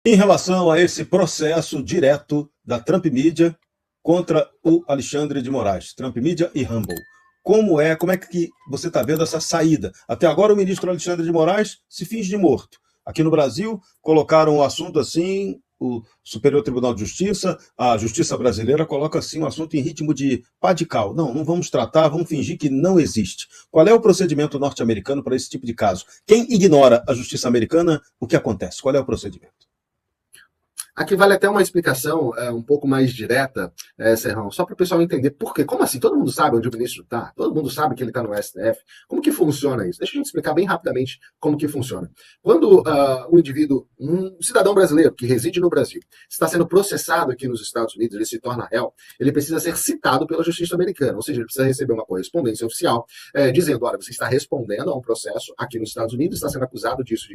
Em relação a esse processo direto da Trump Media contra o Alexandre de Moraes, Trump Media e Rumble, como é que você está vendo essa saída? Até agora o ministro Alexandre de Moraes se finge de morto. Aqui no Brasil, colocaram o assunto assim, o Superior Tribunal de Justiça, a Justiça Brasileira coloca assim o assunto em ritmo de pá de cal. Não vamos tratar, vamos fingir que não existe. Qual é o procedimento norte-americano para esse tipo de caso? Quem ignora a Justiça americana, o que acontece? Qual é o procedimento? Aqui vale até uma explicação um pouco mais direta, Serrão, só para o pessoal entender por quê. Como assim? Todo mundo sabe onde o ministro está? Todo mundo sabe que ele está no STF? Como que funciona isso? Deixa a gente explicar bem rapidamente como que funciona. Quando um indivíduo, um cidadão brasileiro que reside no Brasil, está sendo processado aqui nos Estados Unidos, ele se torna réu, ele precisa ser citado pela justiça americana, ou seja, ele precisa receber uma correspondência oficial dizendo, olha, você está respondendo a um processo aqui nos Estados Unidos, está sendo acusado disso,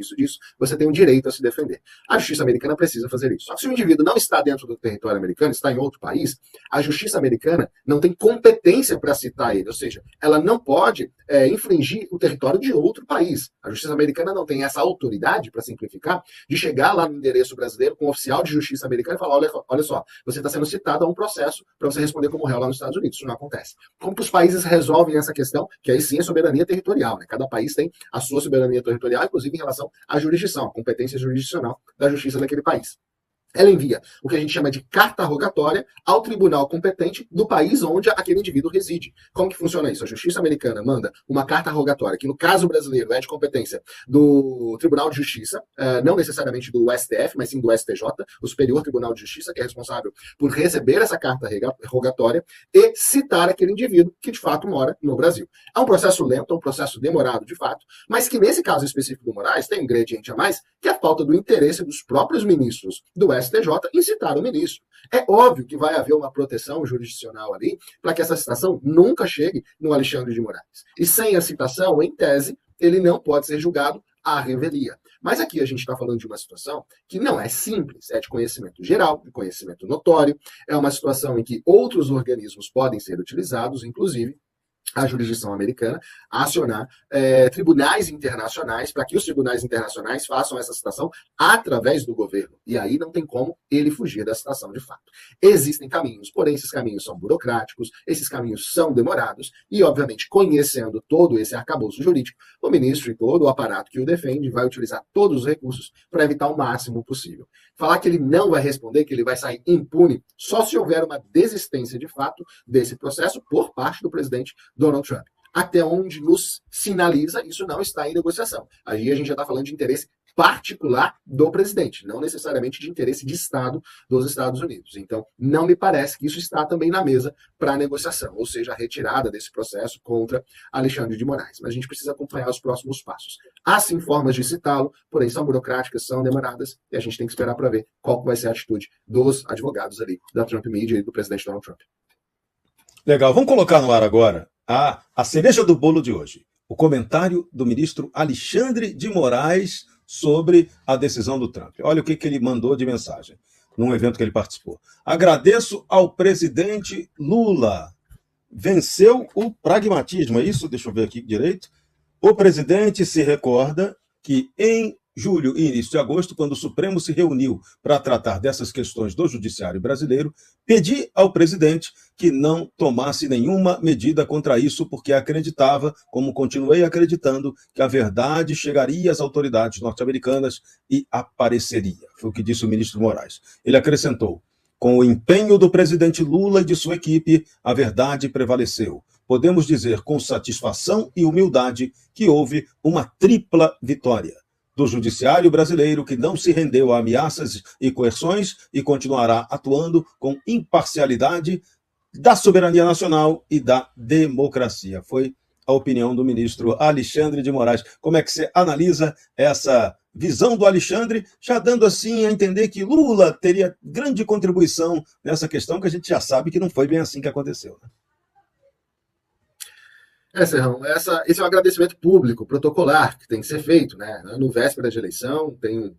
você tem o direito a se defender. A justiça americana precisa fazer isso. Só que se o indivíduo não está dentro do território americano, está em outro país, a justiça americana não tem competência para citar ele, ou seja, ela não pode infringir o território de outro país. A justiça americana não tem essa autoridade, para simplificar, de chegar lá no endereço brasileiro com o oficial de justiça americana e falar, olha só, você está sendo citado a um processo para você responder como réu lá nos Estados Unidos. Isso não acontece. Como que os países resolvem essa questão? Que aí sim é soberania territorial, né? Cada país tem a sua soberania territorial, inclusive em relação à jurisdição, à competência jurisdicional da justiça daquele país. Ela envia o que a gente chama de carta rogatória ao tribunal competente do país onde aquele indivíduo reside. Como que funciona isso? A justiça americana manda uma carta rogatória, que no caso brasileiro é de competência do Tribunal de Justiça, não necessariamente do STF, mas sim do STJ, o Superior Tribunal de Justiça, que é responsável por receber essa carta rogatória e citar aquele indivíduo que de fato mora no Brasil. É um processo lento, é um processo demorado de fato, mas que nesse caso específico do Moraes tem um ingrediente a mais, que é a falta do interesse dos próprios ministros do STJ em citar o ministro. É óbvio que vai haver uma proteção jurisdicional ali para que essa citação nunca chegue no Alexandre de Moraes. E sem a citação, em tese, ele não pode ser julgado à revelia. Mas aqui a gente está falando de uma situação que não é simples, é de conhecimento geral, de conhecimento notório, é uma situação em que outros organismos podem ser utilizados, inclusive a jurisdição americana, a acionar tribunais internacionais para que os tribunais internacionais façam essa citação através do governo. E aí não tem como ele fugir da citação de fato. Existem caminhos, porém esses caminhos são burocráticos, esses caminhos são demorados e, obviamente, conhecendo todo esse arcabouço jurídico, o ministro e todo o aparato que o defende vai utilizar todos os recursos para evitar o máximo possível. Falar que ele não vai responder, que ele vai sair impune, só se houver uma desistência de fato desse processo por parte do presidente Donald Trump. Até onde nos sinaliza, isso não está em negociação. Aí a gente já está falando de interesse particular do presidente, não necessariamente de interesse de Estado dos Estados Unidos. Então, não me parece que isso está também na mesa para negociação, ou seja, a retirada desse processo contra Alexandre de Moraes. Mas a gente precisa acompanhar os próximos passos. Há sim formas de citá-lo, porém são burocráticas, são demoradas, e a gente tem que esperar para ver qual vai ser a atitude dos advogados ali, da Trump Media e do presidente Donald Trump. Legal, vamos colocar no ar agora a cereja do bolo de hoje. O comentário do ministro Alexandre de Moraes sobre a decisão do Trump. Olha o que ele mandou de mensagem num evento que ele participou. Agradeço ao presidente Lula. Venceu o pragmatismo, é isso? Deixa eu ver aqui direito. O presidente se recorda que em julho e início de agosto, quando o Supremo se reuniu para tratar dessas questões do judiciário brasileiro, pedi ao presidente que não tomasse nenhuma medida contra isso, porque acreditava, como continuei acreditando, que a verdade chegaria às autoridades norte-americanas e apareceria. Foi o que disse o ministro Moraes. Ele acrescentou: com o empenho do presidente Lula e de sua equipe, a verdade prevaleceu. Podemos dizer com satisfação e humildade que houve uma tripla vitória do judiciário brasileiro, que não se rendeu a ameaças e coerções e continuará atuando com imparcialidade da soberania nacional e da democracia. Foi a opinião do ministro Alexandre de Moraes. Como é que você analisa essa visão do Alexandre, já dando assim a entender que Lula teria grande contribuição nessa questão, que a gente já sabe que não foi bem assim que aconteceu, né? Serrão, esse é um agradecimento público, protocolar, que tem que ser feito, né? No véspera de eleição, tem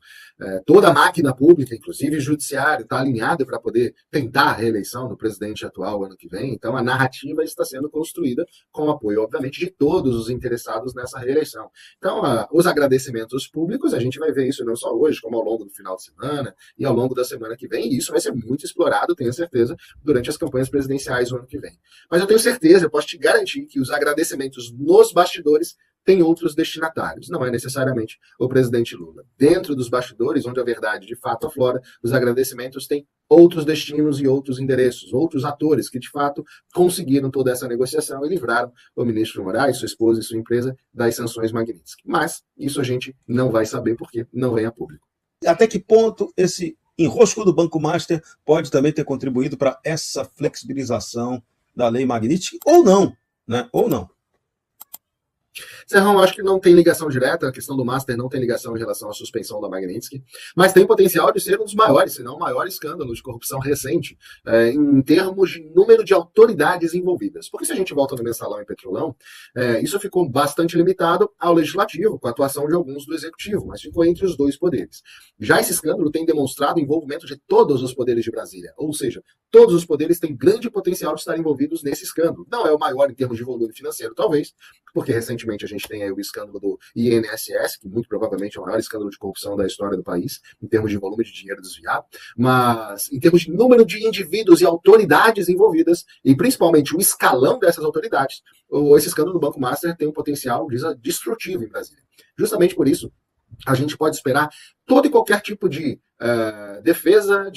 toda a máquina pública, inclusive o judiciário, está alinhado para poder tentar a reeleição do presidente atual ano que vem. Então, a narrativa está sendo construída com o apoio, obviamente, de todos os interessados nessa reeleição. Então, os agradecimentos públicos, a gente vai ver isso não só hoje, como ao longo do final de semana e ao longo da semana que vem, e isso vai ser muito explorado, tenho certeza, durante as campanhas presidenciais do ano que vem. Mas eu tenho certeza, eu posso te garantir que os agradecimentos nos bastidores têm outros destinatários. Não é necessariamente o presidente Lula. Dentro dos bastidores, onde a verdade de fato aflora, os agradecimentos têm outros destinos e outros endereços, outros atores que de fato conseguiram toda essa negociação e livraram o ministro Moraes, sua esposa e sua empresa das sanções Magnitsky. Mas isso a gente não vai saber porque não vem a público. Até que ponto esse enrosco do Banco Master pode também ter contribuído para essa flexibilização da lei Magnitsky, ou não, né? Ou não. Serrão, acho que não tem ligação direta, a questão do Master não tem ligação em relação à suspensão da Magnitsky, mas tem potencial de ser um dos maiores, se não o maior escândalo de corrupção recente, em termos de número de autoridades envolvidas. Porque se a gente volta no Mensalão e Petrolão, isso ficou bastante limitado ao Legislativo, com a atuação de alguns do Executivo, mas ficou entre os dois poderes. Já esse escândalo tem demonstrado o envolvimento de todos os poderes de Brasília, ou seja, todos os poderes têm grande potencial de estar envolvidos nesse escândalo. Não é o maior em termos de volume financeiro, talvez, porque recentemente a gente tem aí o escândalo do INSS, que muito provavelmente é o maior escândalo de corrupção da história do país, em termos de volume de dinheiro desviado, mas em termos de número de indivíduos e autoridades envolvidas, e principalmente o escalão dessas autoridades, esse escândalo do Banco Master tem um potencial destrutivo em Brasília. Justamente por isso, a gente pode esperar todo e qualquer tipo de defesa,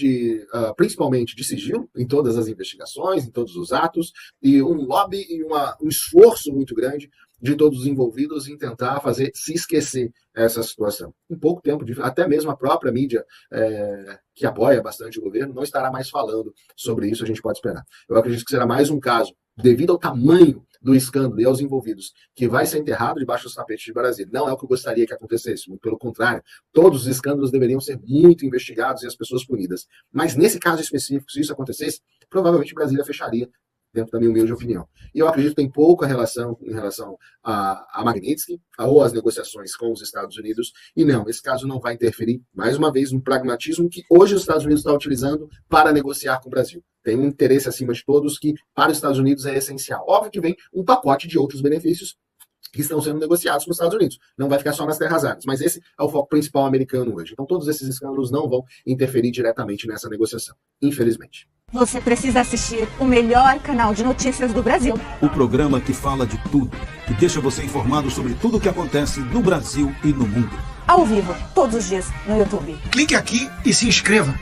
principalmente de sigilo, em todas as investigações, em todos os atos, e um lobby e um esforço muito grande de todos os envolvidos em tentar fazer se esquecer essa situação. Em pouco tempo, até mesmo a própria mídia, que apoia bastante o governo, não estará mais falando sobre isso, a gente pode esperar. Eu acredito que será mais um caso, devido ao tamanho do escândalo e aos envolvidos, que vai ser enterrado debaixo dos tapetes de Brasília. Não é o que eu gostaria que acontecesse, muito pelo contrário. Todos os escândalos deveriam ser muito investigados e as pessoas punidas. Mas nesse caso específico, se isso acontecesse, provavelmente Brasília fecharia, dentro da minha humilde opinião. E eu acredito que tem pouca relação em relação a Magnitsky ou às negociações com os Estados Unidos. E não, esse caso não vai interferir, mais uma vez, no pragmatismo que hoje os Estados Unidos estão utilizando para negociar com o Brasil. Tem um interesse acima de todos que, para os Estados Unidos, é essencial. Óbvio que vem um pacote de outros benefícios que estão sendo negociados com os Estados Unidos. Não vai ficar só nas terras áridas, mas esse é o foco principal americano hoje. Então todos esses escândalos não vão interferir diretamente nessa negociação, infelizmente. Você precisa assistir o melhor canal de notícias do Brasil. O programa que fala de tudo, que deixa você informado sobre tudo o que acontece no Brasil e no mundo. Ao vivo, todos os dias, no YouTube. Clique aqui e se inscreva.